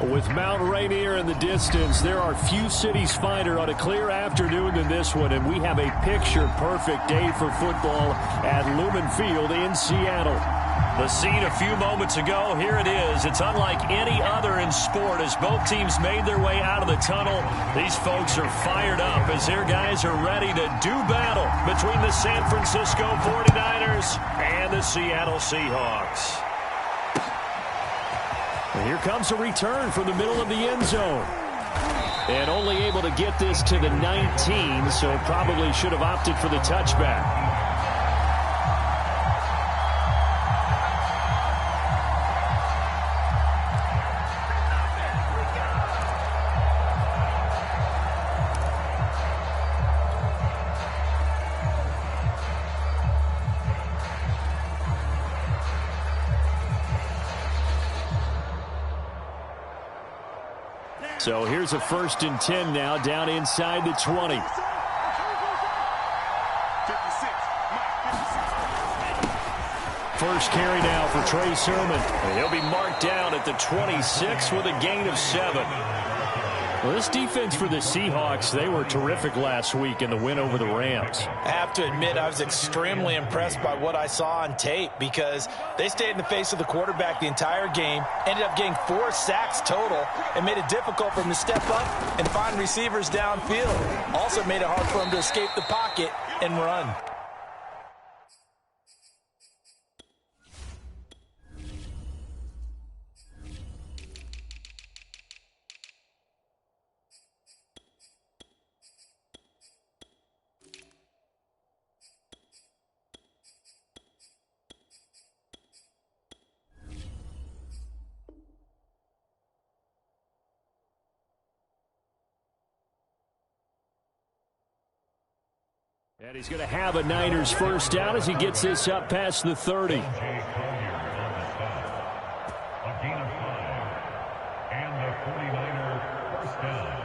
With Mount Rainier in the distance, there are few cities finer on a clear afternoon than this one, and we have a picture-perfect day for football at Lumen Field in Seattle. The scene a few moments ago, here it is. It's unlike any other in sport as both teams made their way out of the tunnel. These folks are fired up as their guys are ready to do battle between the San Francisco 49ers and the Seattle Seahawks. And here comes a return from the middle of the end zone. And only able to get this to the 19, so probably should have opted for the touchback. So here's a 1st and 10 now, down inside the 20. First carry now for Trey Sermon. He'll be marked down at the 26 with a gain of 7. Well, this defense for the Seahawks, they were terrific last week in the win over the Rams. I have to admit, I was extremely impressed by what I saw on tape because they stayed in the face of the quarterback the entire game, ended up getting 4 sacks total, and made it difficult for him to step up and find receivers downfield. Also made it hard for him to escape the pocket and run. And he's going to have a Niners first down as he gets this up past the 30. A gain of 5. And the 49er first down.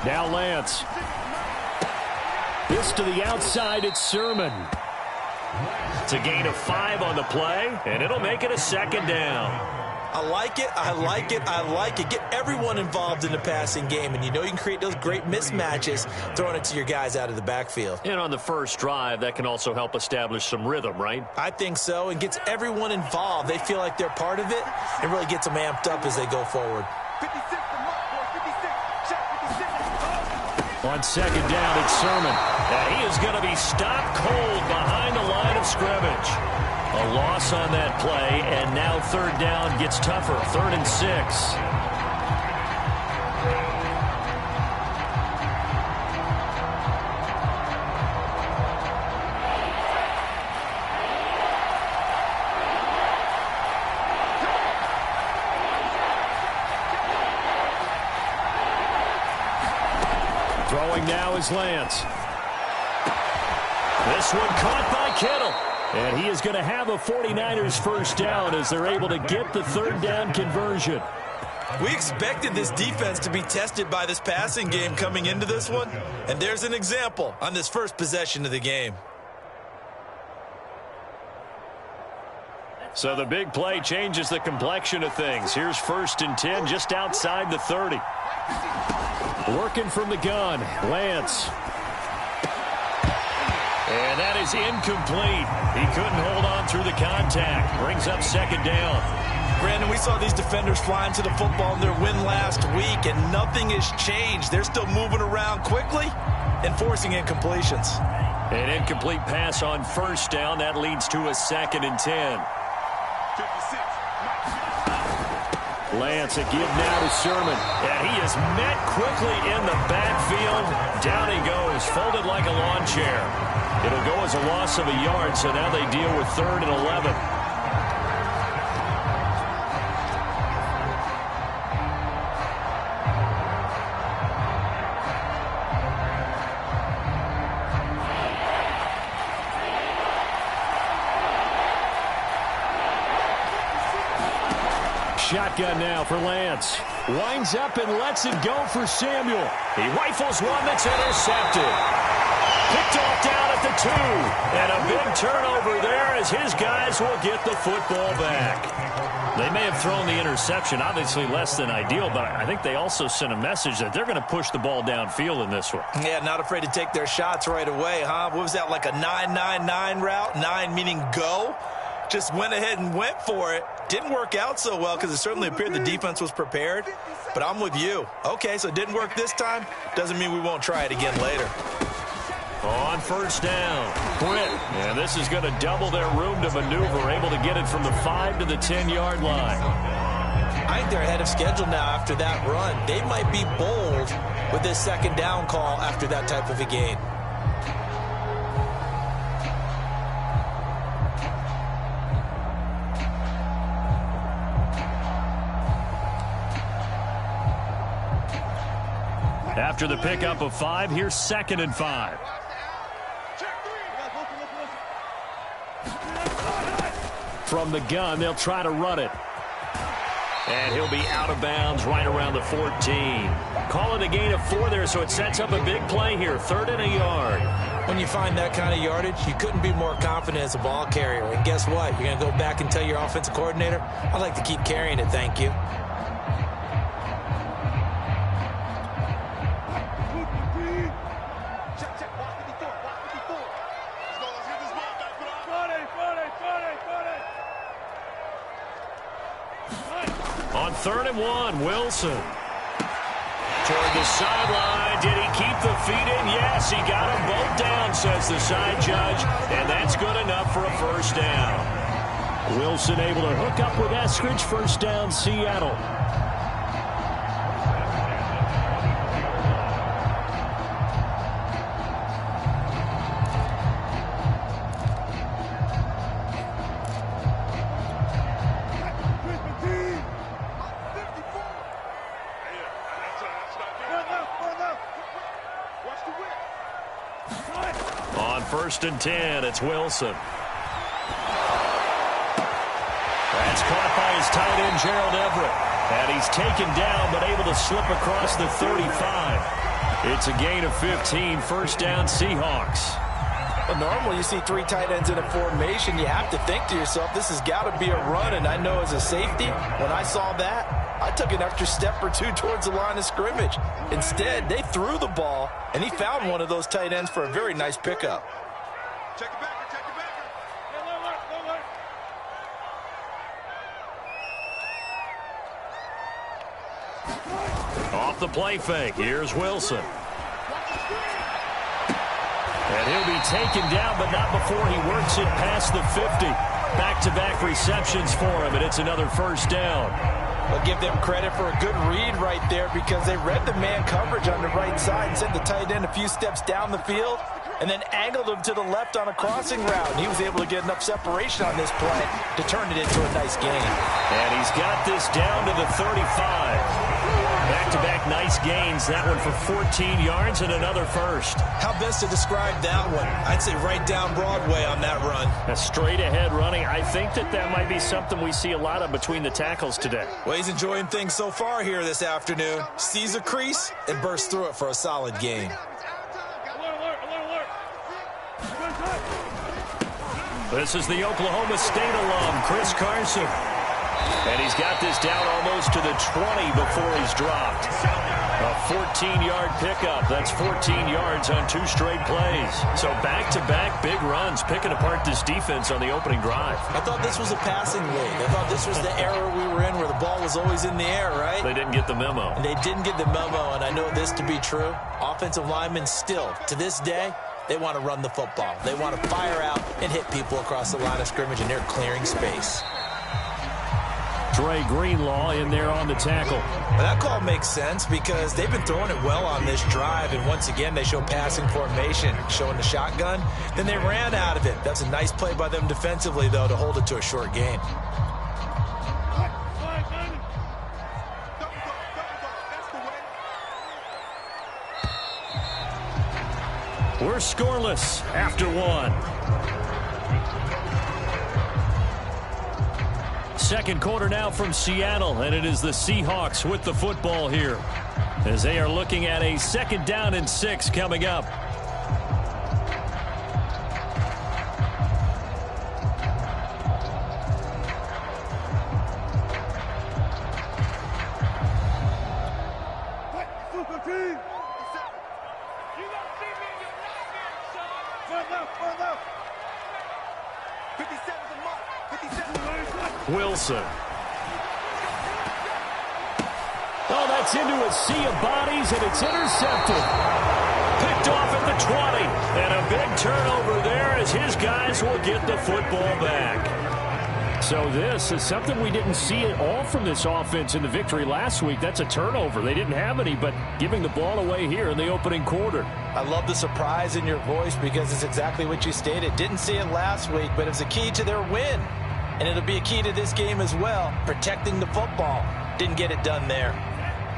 Now Lance. This to the outside, it's Sermon. It's a gain of 5 on the play, and it'll make it a 2nd down. I like it, I like it, I like it. Get everyone involved in the passing game, and you know you can create those great mismatches throwing it to your guys out of the backfield. And on the first drive, that can also help establish some rhythm, right? I think so, and gets everyone involved. They feel like they're part of it, and really gets them amped up as they go forward. On 2nd down, it's Sermon. And he is going to be stopped cold behind the line of scrimmage. A loss on that play, and now 3rd down gets tougher. 3rd and 6. Throwing now is Lance. This one caught by Kittle. And he is going to have a 49ers first down as they're able to get the 3rd down conversion. We expected this defense to be tested by this passing game coming into this one. And there's an example on this first possession of the game. So the big play changes the complexion of things. Here's 1st and 10 just outside the 30. Working from the gun, Lance. And that is incomplete. He couldn't hold on through the contact. Brings up 2nd down. Brandon, we saw these defenders flying to the football in their win last week, and nothing has changed. They're still moving around quickly and forcing incompletions. An incomplete pass on 1st down. That leads to a 2nd and 10. Lance, a give now to Sermon. And he is met quickly in the backfield. Down he goes, folded like a lawn chair. It'll go as a loss of a yard, so now they deal with 3rd and 11. shotgun now for Lance. Winds up and lets it go for Samuel. He rifles one that's intercepted. Picked off down at the 2. And a big turnover there as his guys will get the football back. They may have thrown the interception, obviously less than ideal, but I think they also sent a message that they're going to push the ball downfield in this one. Yeah, not afraid to take their shots right away, huh? What was that, like a 9-9-9 route? 9 meaning go? Just went ahead and went for it. Didn't work out so well because it certainly appeared the defense was prepared. But I'm with you. Okay, so it didn't work this time. Doesn't mean we won't try it again later. On first down, Britt. And this is going to double their room to maneuver, able to get it from the 5 to the 10-yard line. I think they're ahead of schedule now after that run. They might be bold with this second down call after that type of a gain. After the pickup of 5, here's 2nd and 5. From the gun, they'll try to run it. And he'll be out of bounds right around the 14. Call it a gain of 4 there, so it sets up a big play here. 3rd and a yard. When you find that kind of yardage, you couldn't be more confident as a ball carrier. And guess what? You're going to go back and tell your offensive coordinator, I'd like to keep carrying it, thank you. On 3rd and 1, Wilson. Toward the sideline. Did he keep the feet in? Yes, he got them both down, says the side judge. And that's good enough for a first down. Wilson able to hook up with Eskridge. First down, Seattle. On 1st and 10, it's Wilson. That's caught by his tight end, Gerald Everett. And he's taken down, but able to slip across the 35. It's a gain of 15, first down, Seahawks. Well, normally you see 3 tight ends in a formation. You have to think to yourself, this has got to be a run. And I know as a safety, when I saw that, I took an extra step or 2 towards the line of scrimmage. Instead, they threw the ball, and he found one of those tight ends for a very nice pickup. Check it back. Off the play fake, here's Wilson. And he'll be taken down, but not before he works it past the 50. Back-to-back receptions for him, and it's another first down. I'll give them credit for a good read right there because they read the man coverage on the right side and sent the tight end a few steps down the field and then angled him to the left on a crossing route. And he was able to get enough separation on this play to turn it into a nice gain. And he's got this down to the 35. Back-to-back nice gains. That one for 14 yards and another first. How best to describe that one? I'd say right down Broadway on that run. A straight-ahead running. I think that might be something we see a lot of between the tackles today. Well, he's enjoying things so far here this afternoon. Sees a crease and bursts through it for a solid gain. This is the Oklahoma State alum, Chris Carson. And he's got this down almost to the 20 before he's dropped. A 14-yard pickup. That's 14 yards on 2 straight plays. So back-to-back big runs, picking apart this defense on the opening drive. I thought this was a passing league. I thought this was the era we were in where the ball was always in the air, right? They didn't get the memo. And they didn't get the memo, and I know this to be true. Offensive linemen still, to this day, they want to run the football. They want to fire out and hit people across the line of scrimmage, and they're clearing space. Dre Greenlaw in there on the tackle. Well, that call makes sense because they've been throwing it well on this drive, and once again they show passing formation, showing the shotgun. Then they ran out of it. That's a nice play by them defensively, though, to hold it to a short gain. We're scoreless after 1. Second quarter now from Seattle, and it is the Seahawks with the football here as they are looking at a 2nd down and 6 coming up. Wilson. Oh, that's into a sea of bodies, and it's intercepted. Picked off at the 20. And a big turnover there as his guys will get the football back. So this is something we didn't see at all from this offense in the victory last week. That's a turnover. They didn't have any, but giving the ball away here in the opening quarter. I love the surprise in your voice because it's exactly what you stated. Didn't see it last week, but it's a key to their win. And it'll be a key to this game as well, protecting the football. Didn't get it done there.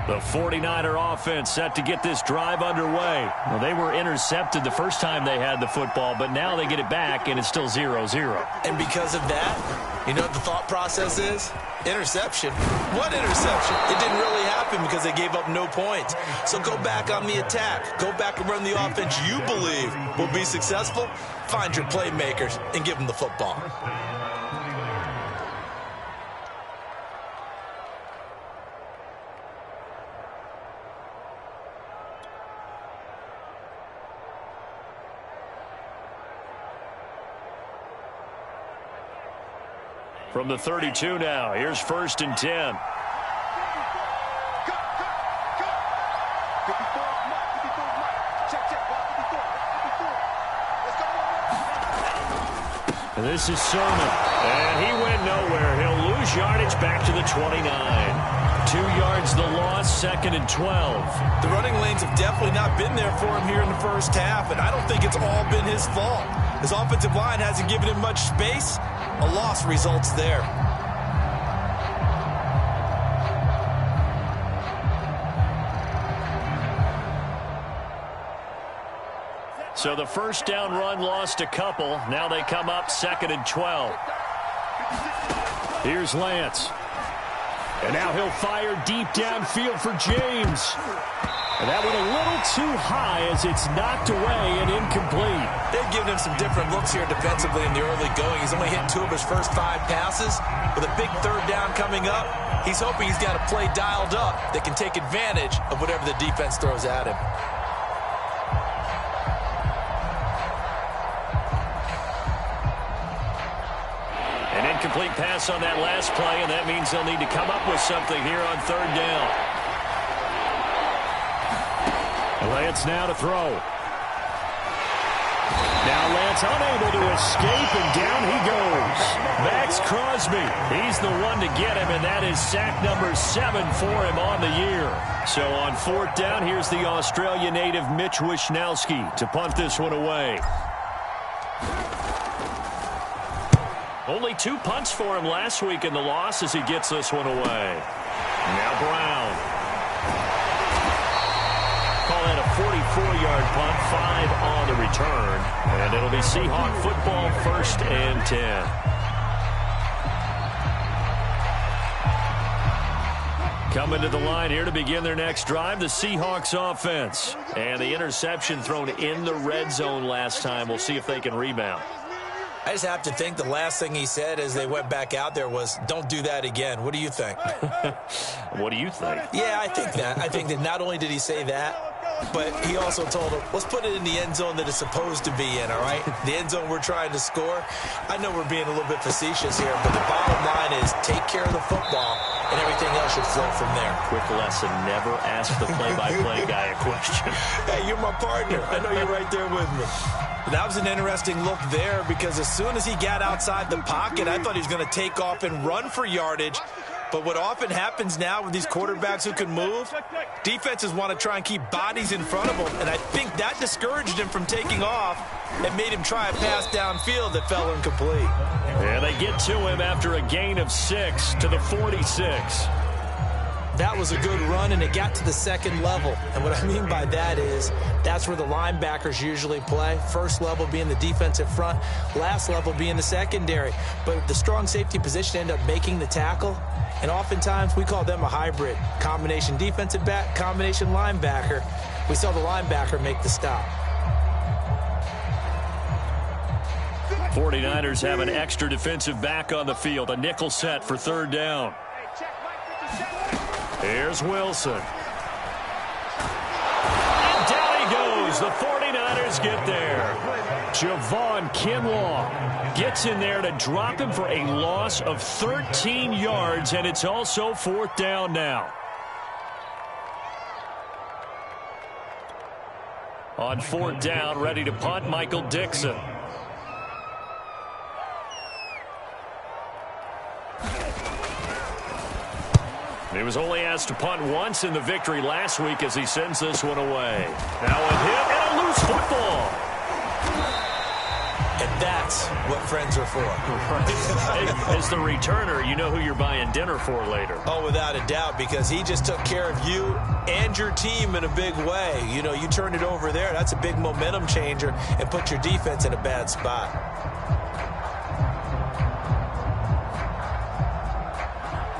The 49er offense set to get this drive underway. Well, they were intercepted the first time they had the football, but now they get it back, and it's still 0-0. And because of that, you know what the thought process is? Interception. What interception? It didn't really happen because they gave up no points. So go back on the attack. Go back and run the offense you believe will be successful. Find your playmakers and give them the football. From the 32 now, here's 1st and 10. And this is Sermon. And he went nowhere. He'll lose yardage back to the 29. 2 yards the loss, 2nd and 12. The running lanes have definitely not been there for him here in the first half, and I don't think it's all been his fault. His offensive line hasn't given him much space. A loss results there. So the first down run lost a couple. Now they come up 2nd and 12. Here's Lance. And now he'll fire deep downfield for James. And that went a little too high as it's knocked away and incomplete. They've given him some different looks here defensively in the early going. He's only hit 2 of his first 5 passes. With a big 3rd down coming up, he's hoping he's got a play dialed up that can take advantage of whatever the defense throws at him. An incomplete pass on that last play, and that means they'll need to come up with something here on 3rd down. Lance now to throw. Now Lance unable to escape, and down he goes. Max Crosby, he's the one to get him, and that is sack number 7 for him on the year. So on 4th down, here's the Australia native Mitch Wishnowsky to punt this one away. Only 2 punts for him last week in the loss as he gets this one away. Now Brown. Call that a 44-yard punt, 5 on the return. And it'll be Seahawk football, 1st and 10. Coming to the line here to begin their next drive, the Seahawks offense. And the interception thrown in the red zone last time. We'll see if they can rebound. I just have to think the last thing he said as they went back out there was, don't do that again. What do you think? What do you think? Yeah, I think that. I think that not only did he say that, but he also told him, let's put it in the end zone that it's supposed to be in, all right? The end zone we're trying to score. I know we're being a little bit facetious here, but the bottom line is take care of the football, and everything else should flow from there. Quick lesson, never ask the play-by-play guy a question. Hey, you're my partner. I know you're right there with me. That was an interesting look there because as soon as he got outside the pocket, I thought he was going to take off and run for yardage. But what often happens now with these quarterbacks who can move, defenses want to try and keep bodies in front of them. And I think that discouraged him from taking off and made him try a pass downfield that fell incomplete. And they get to him after a gain of 6 to the 46. That was a good run, and it got to the second level. And what I mean by that is that's where the linebackers usually play. First level being the defensive front, last level being the secondary. But the strong safety position ended up making the tackle, and oftentimes we call them a hybrid. Combination defensive back, combination linebacker. We saw the linebacker make the stop. 49ers have an extra defensive back on the field. A nickel set for third down. Here's Wilson. And down he goes. The 49ers get there. Javon Kinlaw gets in there to drop him for a loss of 13 yards, and it's also fourth down now. On fourth down, ready to punt, Michael Dixon. He was only asked to punt once in the victory last week as he sends this one away. Now a hit and a loose football. And that's what friends are for. As the returner, you know who you're buying dinner for later. Oh, without a doubt, because he just took care of you and your team in a big way. You know, you turned it over there. That's a big momentum changer and put your defense in a bad spot.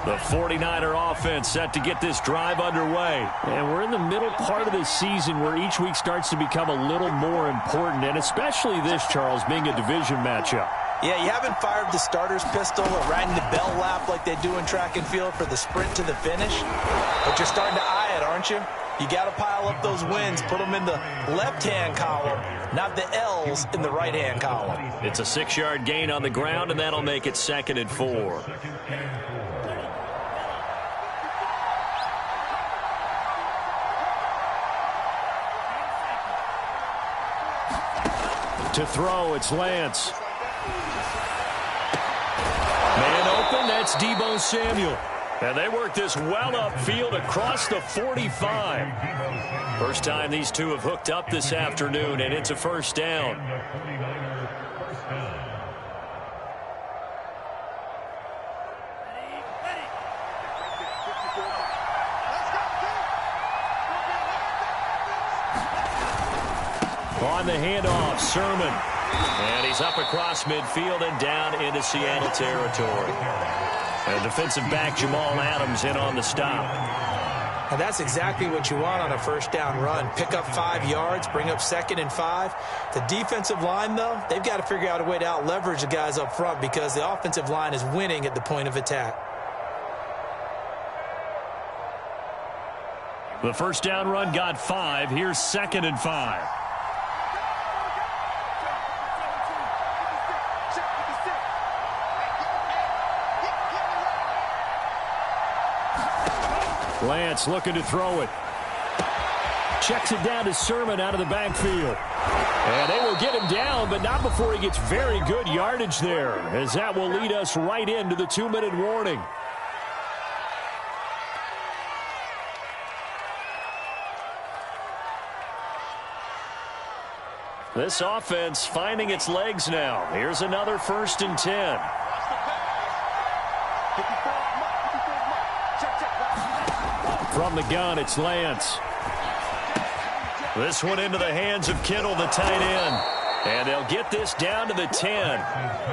The 49er offense set to get this drive underway. And we're in the middle part of the season where each week starts to become a little more important, and especially this, Charles, being a division matchup. Yeah, you haven't fired the starter's pistol or rang the bell lap like they do in track and field for the sprint to the finish, but you're starting to eye it, aren't you? You got to pile up those wins, put them in the left-hand column, not the L's in the right-hand column. It's a 6-yard gain on the ground, and that'll make it 2nd and 4. To throw, it's Lance. Man open, that's Deebo Samuel. And they work this well upfield across the 45. First time these two have hooked up this afternoon, and it's a first down. On the handoff, Sermon. And he's up across midfield and down into Seattle territory. And defensive back Jamal Adams in on the stop. And that's exactly what you want on a first down run. Pick up 5 yards, bring up 2nd and 5. The defensive line, though, they've got to figure out a way to out-leverage the guys up front because the offensive line is winning at the point of attack. The first down run got 5. Here's 2nd and 5. Lance looking to throw it. Checks it down to Sermon out of the backfield. And they will get him down, but not before he gets very good yardage there, as that will lead us right into the 2-minute warning. This offense finding its legs now. Here's another 1st and 10. From the gun, it's Lance. This one into the hands of Kittle, the tight end. And they'll get this down to the 10.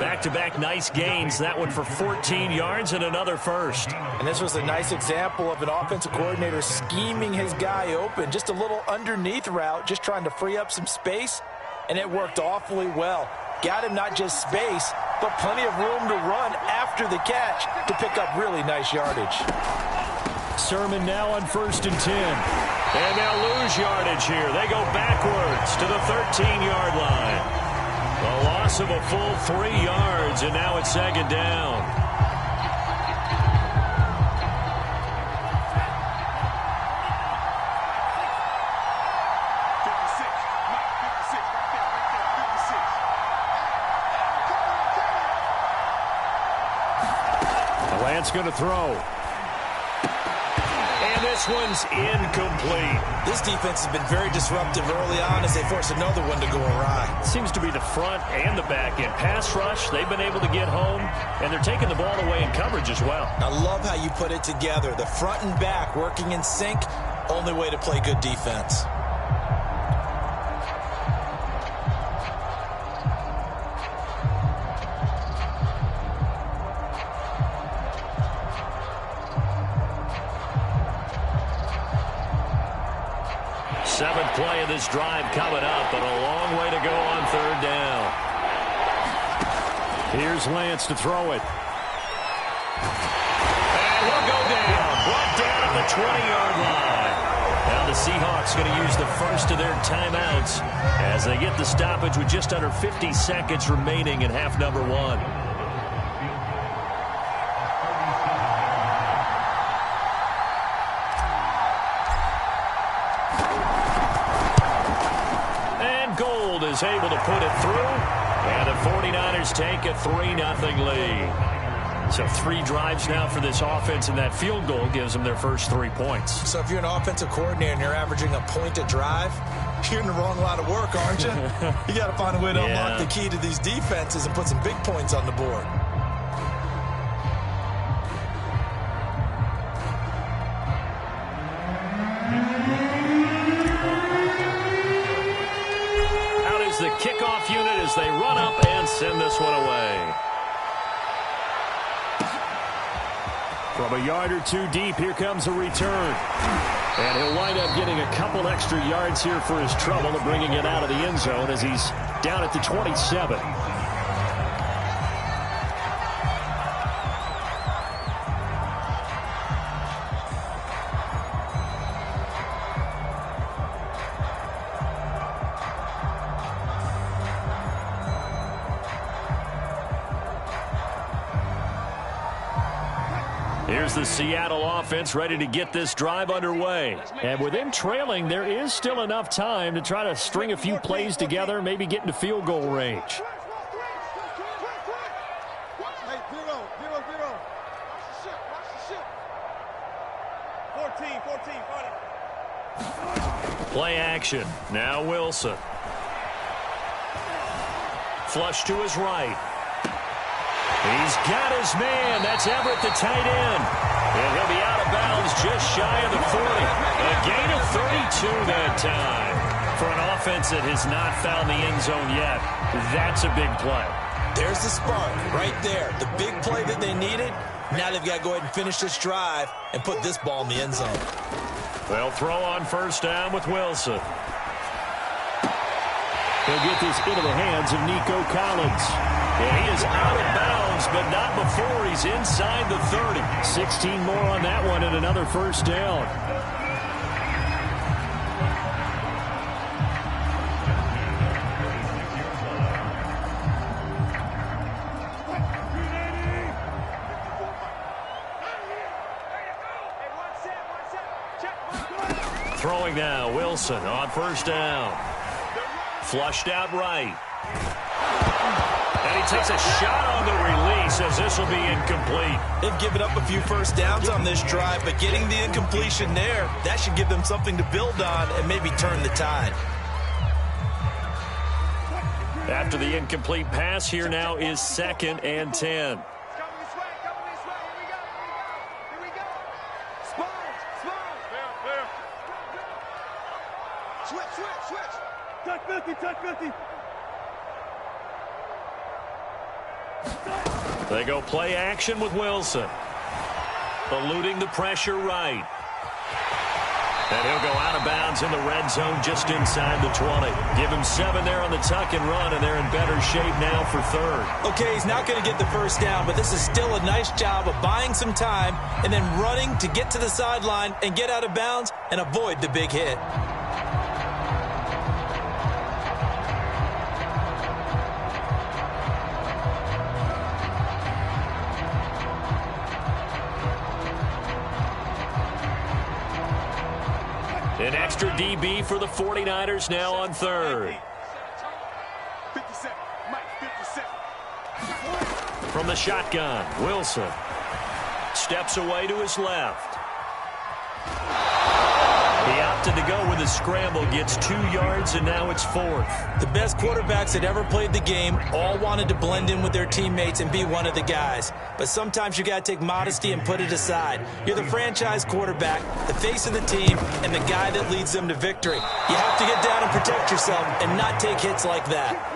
Back-to-back nice gains. That one for 14 yards and another first. And this was a nice example of an offensive coordinator scheming his guy open. Just a little underneath route, just trying to free up some space. And it worked awfully well. Got him not just space, but plenty of room to run after the catch to pick up really nice yardage. Sermon now on 1st and 10. And they'll lose yardage here. They go backwards to the 13-yard line. A loss of a full 3 yards, and now it's 2nd down. Lance going to throw. And this this one's incomplete. This defense has been very disruptive early on as they force another one to go awry. Seems to be the front and the back end. Pass rush, they've been able to get home, and they're taking the ball away in coverage as well. I love how you put it together. The front and back working in sync, only way to play good defense. Seventh play of this drive coming up, but a long way to go on third down. Here's Lance to throw it. And he'll go down. Brought down at the 20-yard line. Now the Seahawks going to use the first of their timeouts as they get the stoppage with just under 50 seconds remaining in half number one. Is able to put it through, and the 49ers take a 3-0 lead. So 3 drives now for this offense, and that field goal gives them their first 3 points. So if you're an offensive coordinator and you're averaging a point a drive, you're in the wrong line of work, aren't you? You got to find a way to unlock the key to these defenses and put some big points on the board. The kickoff unit as they run up and send this one away. From a yard or two deep, here comes a return. And he'll wind up getting a couple extra yards here for his trouble of bringing it out of the end zone as he's down at the 27. Here's the Seattle offense ready to get this drive underway. And with them trailing, there is still enough time to try to string a few plays together, maybe get into field goal range. Play action. Now Wilson. Flush to his right. He's got his man. That's Everett, the tight end. And he'll be out of bounds just shy of the 40. A gain of 32 that time. For an offense that has not found the end zone yet, that's a big play. There's the spark right there. The big play that they needed. Now they've got to go ahead and finish this drive and put this ball in the end zone. They'll throw on first down with Wilson. He'll get this into the hands of Nico Collins. And he is out of bounds, but not before he's inside the 30. 16 more on that one and another first down. Throwing now, Wilson on first down. Flushed out right. And he takes a shot on the release as this will be incomplete. They've given up a few first downs on this drive, but getting the incompletion there, that should give them something to build on and maybe turn the tide. After the incomplete pass, here now is 2nd and 10. They go play action with Wilson. Eluding the pressure right. And he'll go out of bounds in the red zone just inside the 20. Give him 7 there on the tuck and run, and they're in better shape now for third. Okay, he's not going to get the first down, but this is still a nice job of buying some time and then running to get to the sideline and get out of bounds and avoid the big hit. An extra DB for the 49ers now on third. From the shotgun, Wilson steps away to his left. opted to go with a scramble. Gets 2 yards, and now it's 4th. The best quarterbacks that ever played the game all wanted to blend in with their teammates and be one of the guys. But sometimes you got to take modesty and put it aside. You're the franchise quarterback, the face of the team, and the guy that leads them to victory. You have to get down and protect yourself and not take hits like that.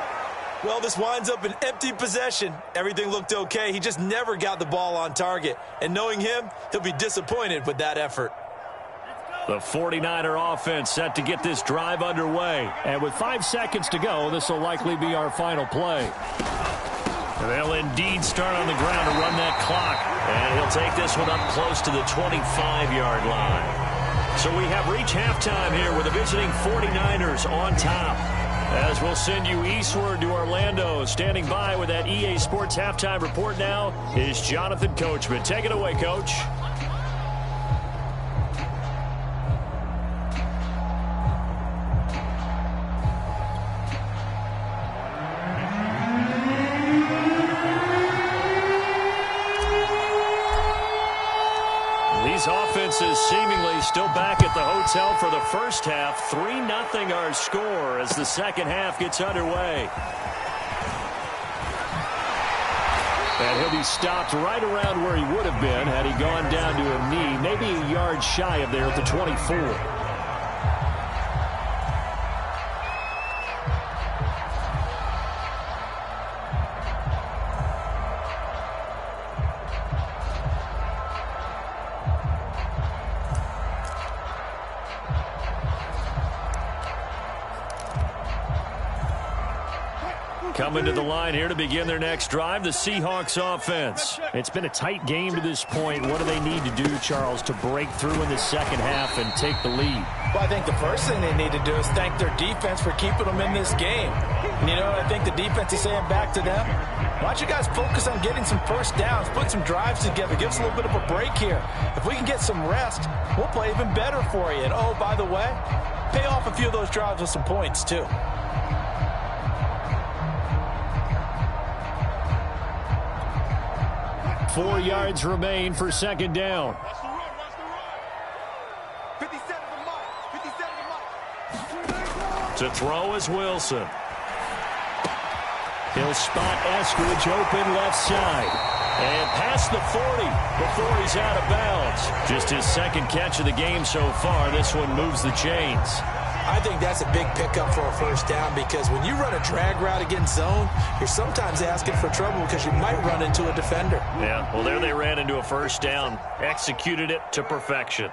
Well, this winds up an empty possession. Everything looked okay. He just never got the ball on target. And knowing him, he'll be disappointed with that effort. The 49er offense set to get this drive underway. And with 5 seconds to go, this will likely be our final play. They'll indeed start on the ground to run that clock. And he'll take this one up close to the 25-yard line. So we have reached halftime here with the visiting 49ers on top. As we'll send you eastward to Orlando. Standing by with that EA Sports halftime report now is Jonathan Coachman. Take it away, Coach. These offenses seemingly still back at the hotel for the first half. 3-0 our score as the second half gets underway. And he'll be stopped right around where he would have been had he gone down to a knee, maybe a yard shy of there at the 24. Coming to the line here to begin their next drive, the Seahawks offense. It's been a tight game to this point. What do they need to do, Charles, to break through in the second half and take the lead? Well, I think the first thing they need to do is thank their defense for keeping them in this game. And you know what I think the defense is saying back to them? Why don't you guys focus on getting some first downs, put some drives together, give us a little bit of a break here. If we can get some rest, we'll play even better for you. And, oh, by the way, pay off a few of those drives with some points, too. Four yards remain for second down. To throw is Wilson. He'll spot Eskridge open left side. And past the 40 before he's out of bounds. Just his second catch of the game so far. This one moves the chains. I think that's a big pickup for a first down because when you run a drag route against zone, you're sometimes asking for trouble because you might run into a defender. Yeah, well, there they ran into a first down. Executed it to perfection.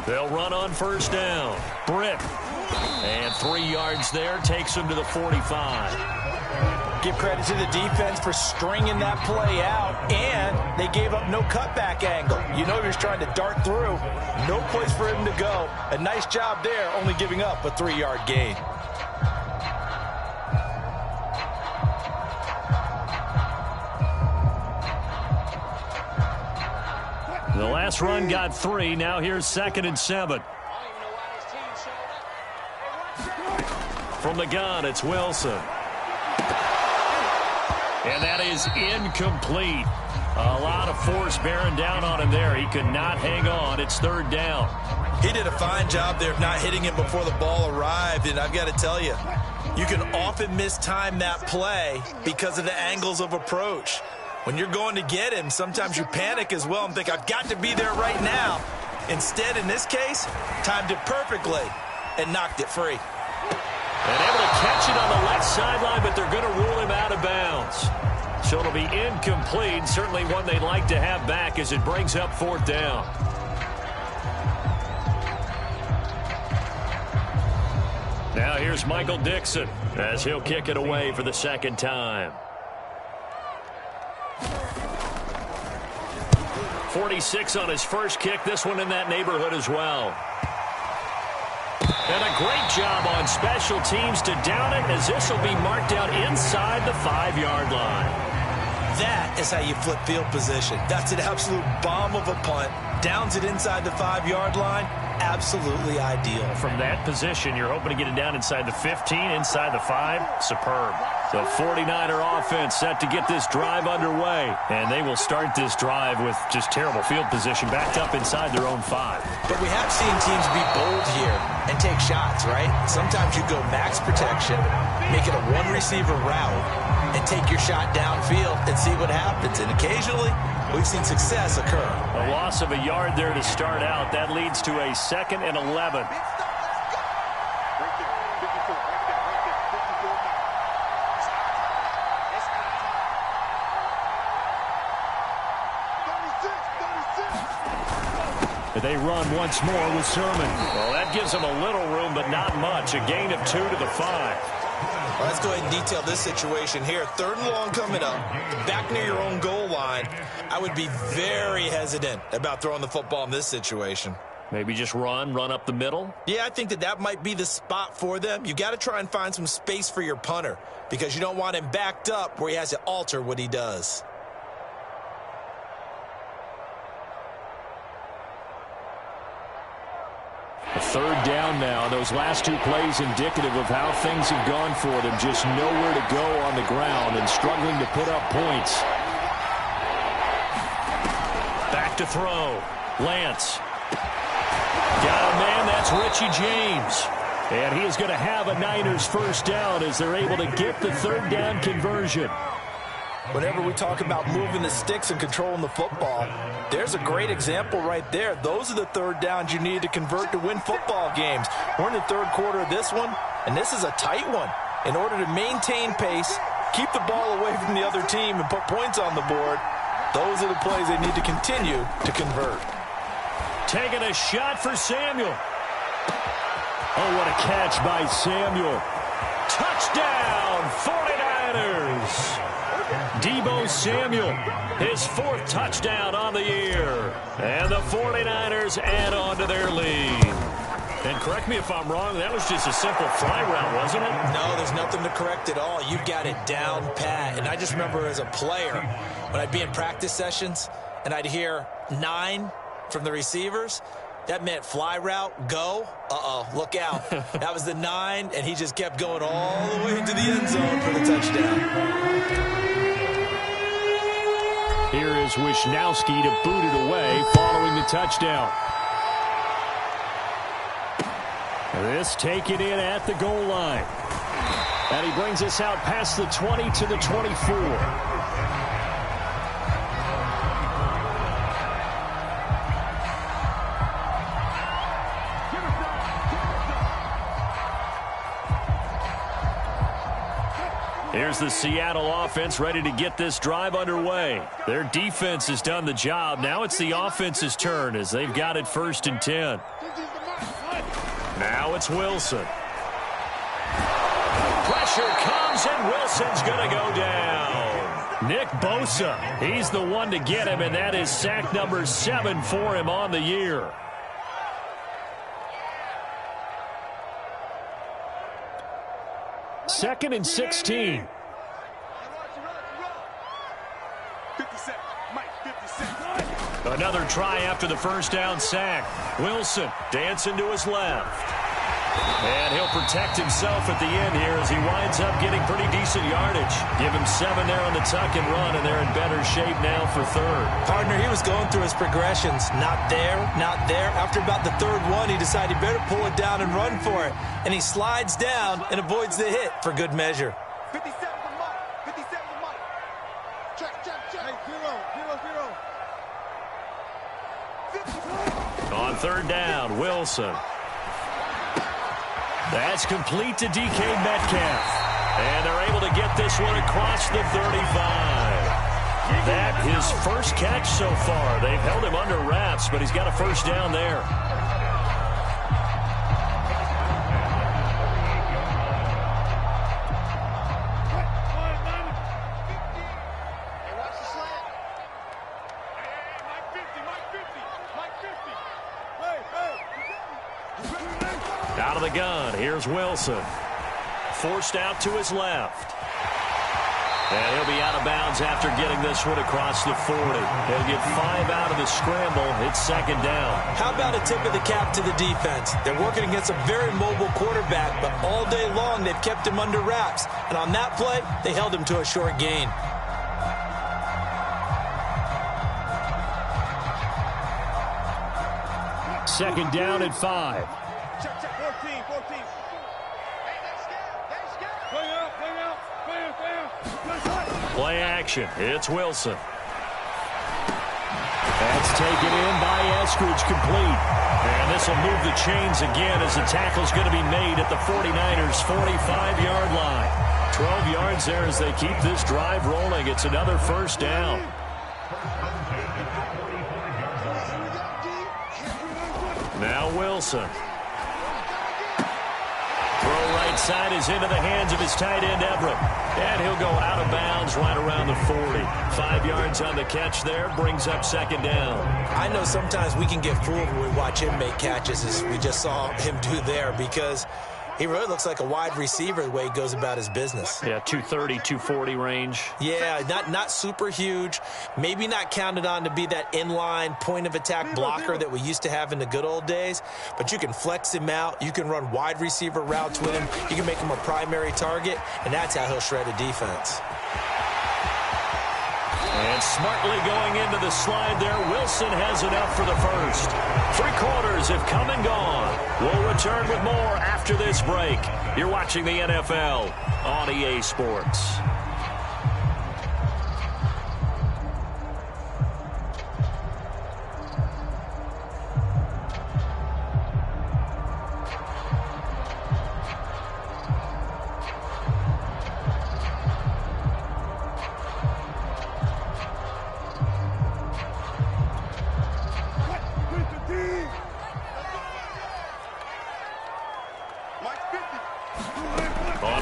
They'll run on first down. Britt. And 3 yards there takes him to the 45. Give credit to the defense for stringing that play out, and they gave up no cutback angle. You know you're trying to dart through. No place for him to go. A nice job there, only giving up a 3-yard gain. The last run got 3. Now here's 2nd and 7. From the gun, it's Wilson. And that is incomplete. A lot of force bearing down on him there. He could not hang on. It's 3rd down. He did a fine job there of not hitting him before the ball arrived. And I've got to tell you, you can often mistime that play because of the angles of approach. When you're going to get him, sometimes you panic as well and think, I've got to be there right now. Instead, in this case, timed it perfectly and knocked it free. And able to catch it on the left sideline, but they're going to rule him out of bounds. So it'll be incomplete. Certainly one they'd like to have back as it brings up 4th down. Now here's Michael Dixon as he'll kick it away for the 2nd time. 46 on his first kick. This one in that neighborhood as well. And a great job on special teams to down it as this will be marked out inside the 5-yard line. That is how you flip field position. That's an absolute bomb of a punt. Downs it inside the 5-yard line. Absolutely ideal. From that position, you're hoping to get it down inside the 15, inside the 5. Superb. The 49er offense set to get this drive underway. And they will start this drive with just terrible field position, backed up inside their own 5. But we have seen teams be bold here and take shots, right? Sometimes you go max protection, make it a one-receiver route, and take your shot downfield and see what happens. And occasionally, we've seen success occur. A loss of a yard there to start out. That leads to a 2nd and 11. They run once more with Sermon. Well, that gives them a little room, but not much. A gain of 2 to the 5. Well, let's go ahead and detail this situation here. 3rd and long coming up, back near your own goal line. I would be very hesitant about throwing the football in this situation. Maybe just run up the middle? Yeah, I think that might be the spot for them. You got to try and find some space for your punter because you don't want him backed up where he has to alter what he does. A 3rd down now. Those last 2 plays indicative of how things have gone for them. Just nowhere to go on the ground and struggling to put up points. Back to throw. Lance. Got a man. That's Richie James. And he is going to have a Niners first down as they're able to get the 3rd down conversion. Whenever we talk about moving the sticks and controlling the football, there's a great example right there. Those are the 3rd downs you need to convert to win football games. We're in the 3rd quarter of this one, and this is a tight one. In order to maintain pace, keep the ball away from the other team, and put points on the board, those are the plays they need to continue to convert. Taking a shot for Samuel. Oh, what a catch by Samuel. Touchdown, 49ers. Deebo Samuel, his 4th touchdown on the year. And the 49ers add on to their lead. And correct me if I'm wrong, that was just a simple fly route, wasn't it? No, there's nothing to correct at all. You've got it down pat. And I just remember as a player, when I'd be in practice sessions and I'd hear 9 from the receivers, that meant fly route, go. Uh-oh, look out. That was the 9, and he just kept going all the way into the end zone for the touchdown. Here is Wishnowski to boot it away following the touchdown. This taken in at the goal line. And he brings us out past the 20 to the 24. Here's the Seattle offense ready to get this drive underway. Their defense has done the job. Now it's the offense's turn as they've got it 1st and 10. Now it's Wilson. Pressure comes, and Wilson's going to go down. Nick Bosa, he's the one to get him, and that is sack number 7 for him on the year. Second and 16. Another try after the first down sack. Wilson dancing to his left. And he'll protect himself at the end here as he winds up getting pretty decent yardage. Give him 7 there on the tuck and run, and they're in better shape now for 3rd. Partner, he was going through his progressions. Not there, not there. After about the 3rd one, he decided he better pull it down and run for it. And he slides down and avoids the hit for good measure. 57 to Mike. 57 to Mike. Check. Hey, 0. On 3rd down, Wilson. That's complete to DK Metcalf. And they're able to get this one across the 35. That his first catch so far. They've held him under wraps, but he's got a first down there. Out of the gun, here's Wilson. Forced out to his left. And he'll be out of bounds after getting this one across the 40. He'll get 5 out of the scramble. It's second down. How about a tip of the cap to the defense? They're working against a very mobile quarterback, but all day long they've kept him under wraps. And on that play, they held him to a short gain. Second down at 5. Check, 14. Play action. It's Wilson. That's taken in by Eskridge, complete. And this will move the chains again as the tackle's going to be made at the 49ers' 45-yard line. 12 yards there as they keep this drive rolling. It's another first down. Now Wilson. Throw right side is into the hands of his tight end, Everett. And he'll go out of bounds right around the 40. 5 yards on the catch there, brings up second down. I know sometimes we can get fooled when we watch him make catches, as we just saw him do there, because he really looks like a wide receiver the way he goes about his business. Yeah, 230, 240 range. Yeah, not super huge. Maybe not counted on to be that inline point-of-attack blocker that we used to have in the good old days. But you can flex him out. You can run wide receiver routes with him. You can make him a primary target, and that's how he'll shred a defense. And smartly going into the slide there, Wilson has enough for the first. 3 quarters have come and gone. We'll return with more after this break. You're watching the NFL on EA Sports.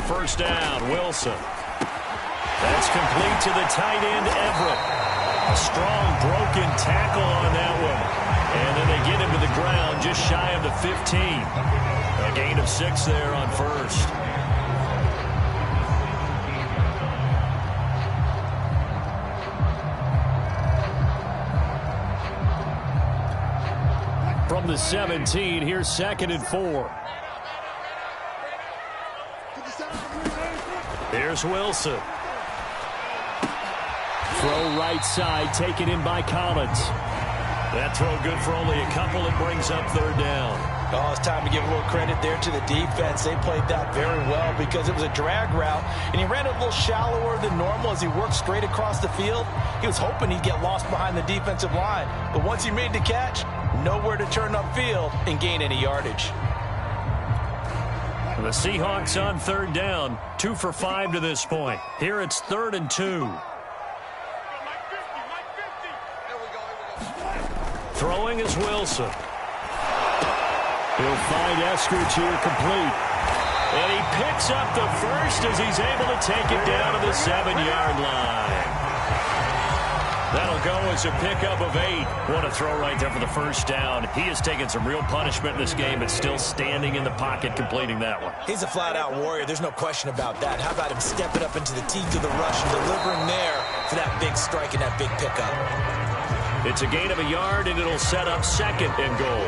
First down, Wilson. That's complete to the tight end, Everett. A strong broken tackle on that one. And then they get him to the ground just shy of the 15. A gain of 6 there on first. From the 17, here's second and 4. Here's Wilson. Throw right side, taken in by Collins. That throw good for only a couple. It brings up third down. Oh, it's time to give a little credit there to the defense. They played that very well because it was a drag route, and he ran a little shallower than normal as he worked straight across the field. He was hoping he'd get lost behind the defensive line, but once he made the catch, nowhere to turn upfield and gain any yardage. The Seahawks on third down, 2 for 5 to this point. Here it's 3rd and 2. Throwing is Wilson. He'll find Eskridge here, complete. And he picks up the first as he's able to take it down to the 7-yard line. That'll go as a pickup of 8. What a throw right there for the first down. He has taken some real punishment in this game, but still standing in the pocket completing that one. He's a flat-out warrior. There's no question about that. How about him stepping up into the teeth of the rush and delivering there for that big strike and that big pickup? It's a gain of a yard, and it'll set up 2nd and goal.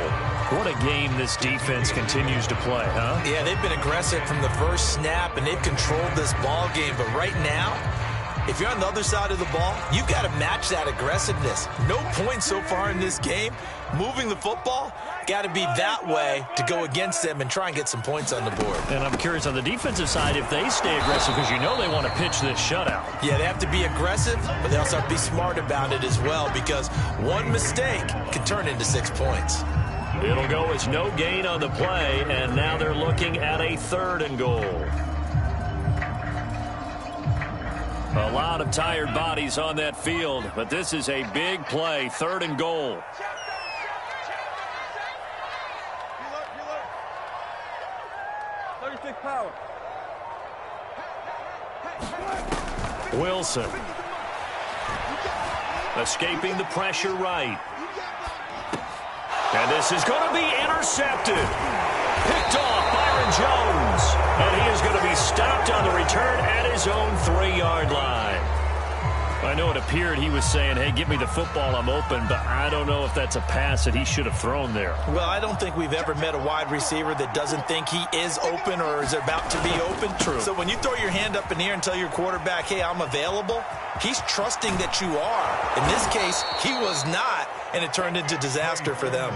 What a game this defense continues to play, huh? Yeah, they've been aggressive from the first snap, and they've controlled this ball game. But right now, if you're on the other side of the ball, you've got to match that aggressiveness. No points so far in this game. Moving the football, got to be that way to go against them and try and get some points on the board. And I'm curious on the defensive side if they stay aggressive, because you know they want to pitch this shutout. Yeah, they have to be aggressive, but they also have to be smart about it as well, because one mistake can turn into 6 points. It'll go as no gain on the play, and now they're looking at a 3rd and goal. A lot of tired bodies on that field, but this is a big play, 3rd and goal. Wilson. Escaping the pressure right. And this is going to be intercepted. Picked off Byron Jones. And he is going to be he's stopped on the return at his own 3-yard line. I know it appeared he was saying, hey, give me the football, I'm open, but I don't know if that's a pass that he should have thrown there. Well, I don't think we've ever met a wide receiver that doesn't think he is open or is about to be open. True. So when you throw your hand up in the air and tell your quarterback, hey, I'm available, he's trusting that you are. In this case, he was not, and it turned into disaster for them.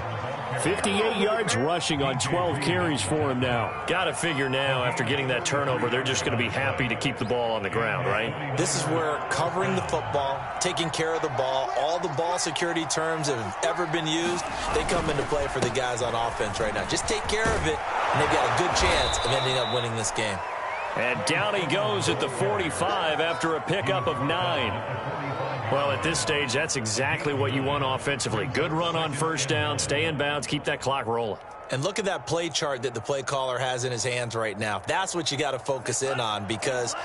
58 yards rushing on 12 carries for him now. Got to figure now, after getting that turnover, they're just going to be happy to keep the ball on the ground, right? This is where covering the football, taking care of the ball, all the ball security terms that have ever been used, they come into play for the guys on offense right now. Just take care of it, and they've got a good chance of ending up winning this game. And down he goes at the 45 after a pickup of 9. Well, at this stage, that's exactly what you want offensively. Good run on first down, stay in bounds, keep that clock rolling. And look at that play chart that the play caller has in his hands right now. That's what you got to focus in on, because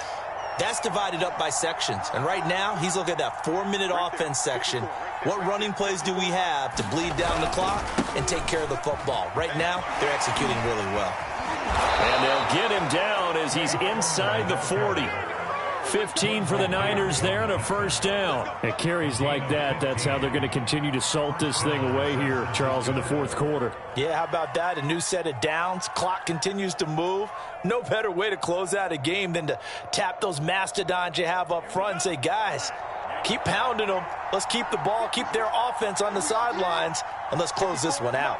that's divided up by sections. And right now, he's looking at that 4-minute offense section. What running plays do we have to bleed down the clock and take care of the football? Right now, they're executing really well. And they'll get him down as he's inside the 40. 15 for the Niners there and a first down. At carries like that, that's how they're going to continue to salt this thing away here, Charles, in the fourth quarter. Yeah, how about that? A new set of downs. Clock continues to move. No better way to close out a game than to tap those mastodons you have up front and say, guys, keep pounding them. Let's keep the ball, keep their offense on the sidelines, and let's close this one out.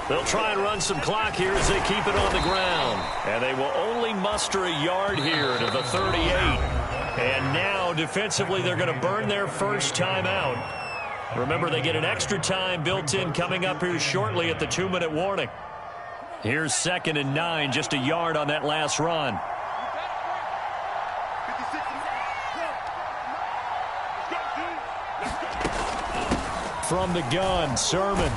They'll try and run some clock here as they keep it on the ground. And they will only muster a yard here to the 38. And now, defensively, they're going to burn their first time out. Remember, they get an extra time built in coming up here shortly at the 2-minute warning. Here's 2nd and 9, just a yard on that last run. From the gun, Sermon.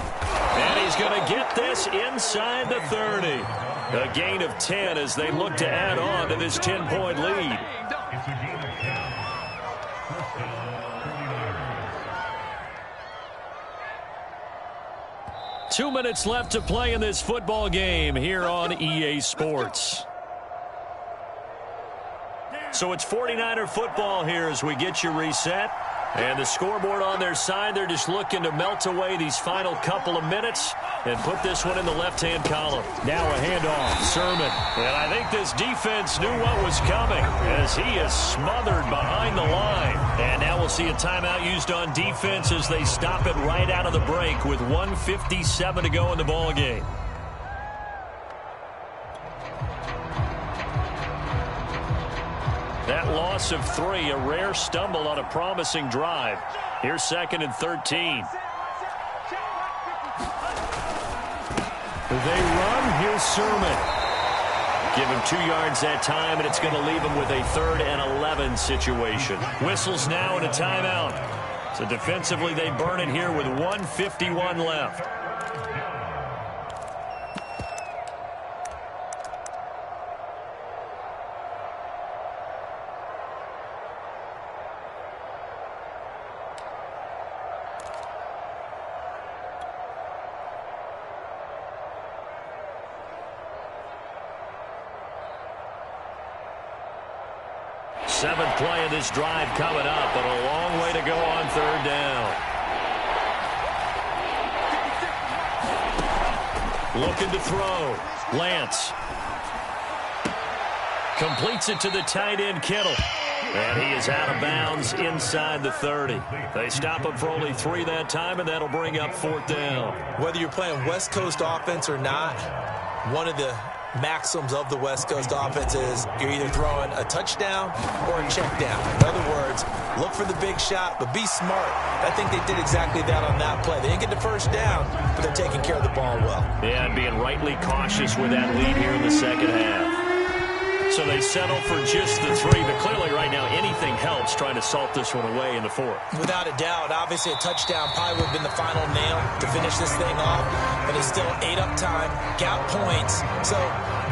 And he's going to get this inside the 30. A gain of 10 as they look to add on to this 10-point lead. It's a gain of 10. First down, 39ers. 2 minutes left to play in this football game here on EA Sports. So it's 49er football here as we get you reset. And the scoreboard on their side, they're just looking to melt away these final couple of minutes and put this one in the left-hand column. Now a handoff, Sermon. And I think this defense knew what was coming as he is smothered behind the line. And now we'll see a timeout used on defense as they stop it right out of the break with 1:57 to go in the ball game. That loss of 3, a rare stumble on a promising drive. Here's 2nd and 13. They run. Here's Sermon. Give him 2 yards that time, and it's going to leave him with a 3rd and 11 situation. Whistles now and a timeout. So defensively, they burn it here with 1:51 left. Seventh play of this drive coming up, but a long way to go on 3rd down. Looking to throw. Lance. Completes it to the tight end, Kittle. And he is out of bounds inside the 30. They stop him for only 3 that time, and that'll bring up 4th down. Whether you're playing West Coast offense or not, one of the maxims of the West Coast offense is you're either throwing a touchdown or a check down. In other words, look for the big shot, but be smart. I think they did exactly that on that play. They didn't get the first down, but they're taking care of the ball well. Yeah, and being rightly cautious with that lead here in the second half. So they settle for just the 3, but clearly right now anything helps trying to salt this one away in the 4th. Without a doubt, obviously a touchdown probably would have been the final nail to finish this thing off, but it's still 8 up time, got points. So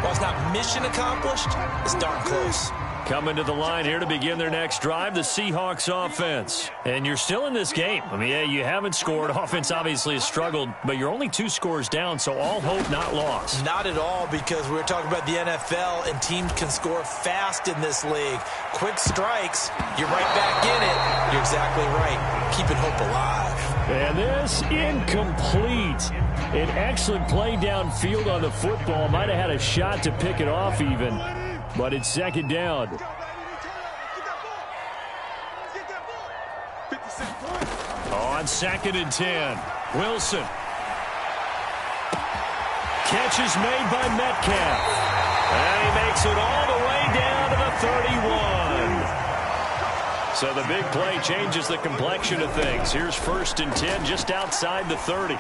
while it's not mission accomplished, it's darn close. Coming to the line here to begin their next drive, the Seahawks offense. And you're still in this game. I mean, yeah, you haven't scored. Offense obviously has struggled, but you're only 2 scores down, so all hope not lost. Not at all, because we're talking about the NFL, and teams can score fast in this league. Quick strikes, you're right back in it. You're exactly right. Keeping hope alive. And this incomplete. An excellent play downfield on the football. Might have had a shot to pick it off even, but it's second down. On 2nd and 10, Wilson. Catch is made by Metcalf. And he makes it all the way down to the 31. So the big play changes the complexion of things. Here's 1st and 10 just outside the 30.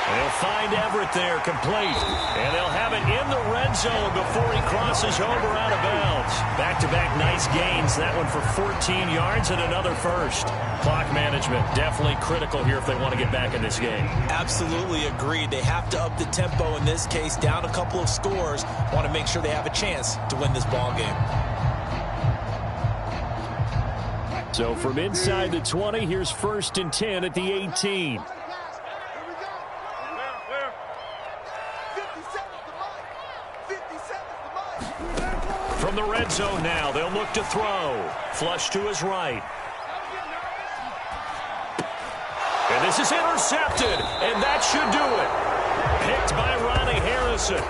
They'll find Everett there, complete. And they'll have it in the red zone before he crosses over out of bounds. Back-to-back nice gains. That one for 14 yards and another first. Clock management, definitely critical here if they want to get back in this game. Absolutely agreed. They have to up the tempo in this case, down a couple of scores. Want to make sure they have a chance to win this ball game. So from inside the 20, here's 1st and 10 at the 18. From the red zone now, they'll look to throw. Flush to his right. And this is intercepted, and that should do it. Picked by Ronnie Harrison.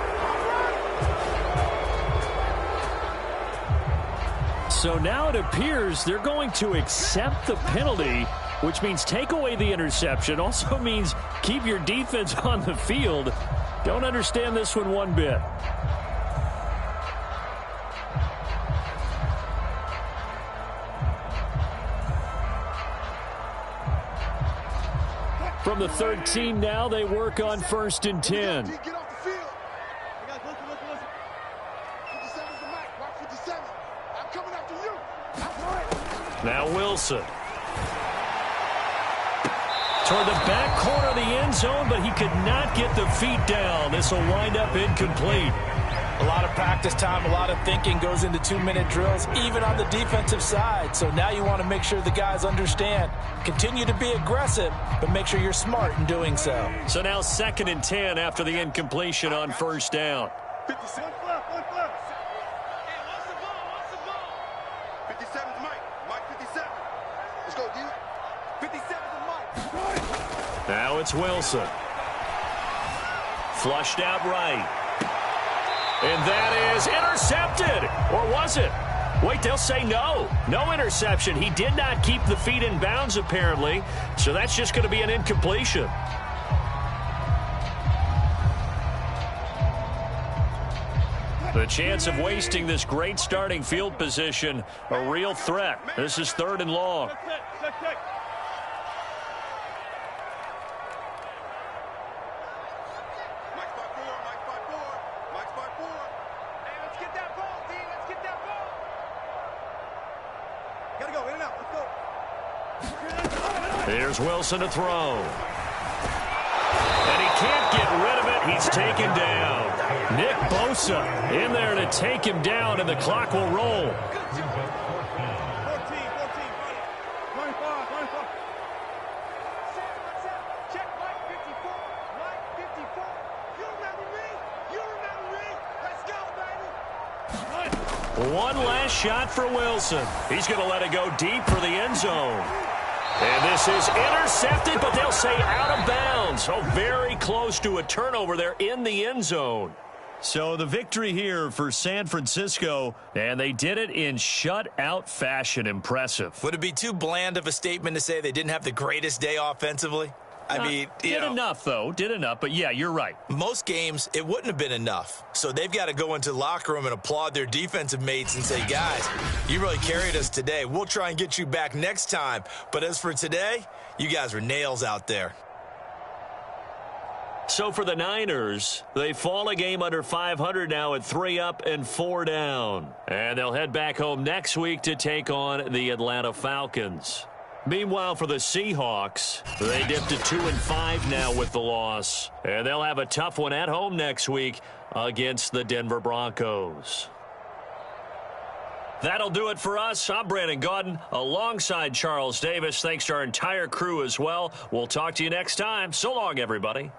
So now it appears they're going to accept the penalty, which means take away the interception. Also means keep your defense on the field. Don't understand this one bit. From the 13 now, they work on 1st and 10. Get off the field. Listen. 57's the mic. Mark 57. I'm coming after you. Now Wilson. Toward the back corner of the end zone, but he could not get the feet down. This will wind up incomplete. A lot of practice time, a lot of thinking goes into 2-minute drills, even on the defensive side. So now you want to make sure the guys understand. Continue to be aggressive, but make sure you're smart in doing so. So now 2nd and 10 after the incompletion on 1st down. 57. One flat. Hey, what's the ball? 57's Mike. Mike 57. Let's go, D. 57's Mike. Now it's Wilson. Flushed out right. And that is intercepted. Or was it? Wait, they'll say no. No interception. He did not keep the feet in bounds, apparently. So that's just going to be an incompletion. The chance of wasting this great starting field position, a real threat. This is 3rd and long. Here's Wilson to throw. And he can't get rid of it. He's taken down. Nick Bosa in there to take him down, and the clock will roll. 14. 25. Check Mike 54. Mike 54. You remember me? Let's go, baby. One last shot for Wilson. He's going to let it go deep for the end zone. And this is intercepted, but they'll say out of bounds. So very close to a turnover there in the end zone. So the victory here for San Francisco, and they did it in shutout fashion. Impressive. Would it be too bland of a statement to say they didn't have the greatest day offensively? I mean, did enough, though. Did enough. But, yeah, you're right. Most games, it wouldn't have been enough. So they've got to go into the locker room and applaud their defensive mates and say, guys, you really carried us today. We'll try and get you back next time. But as for today, you guys were nails out there. So for the Niners, they fall a game under 500 now at 3 up and 4 down. And they'll head back home next week to take on the Atlanta Falcons. Meanwhile, for the Seahawks, they dipped to 2-5 now with the loss. And they'll have a tough one at home next week against the Denver Broncos. That'll do it for us. I'm Brandon Gaudin alongside Charles Davis. Thanks to our entire crew as well. We'll talk to you next time. So long, everybody.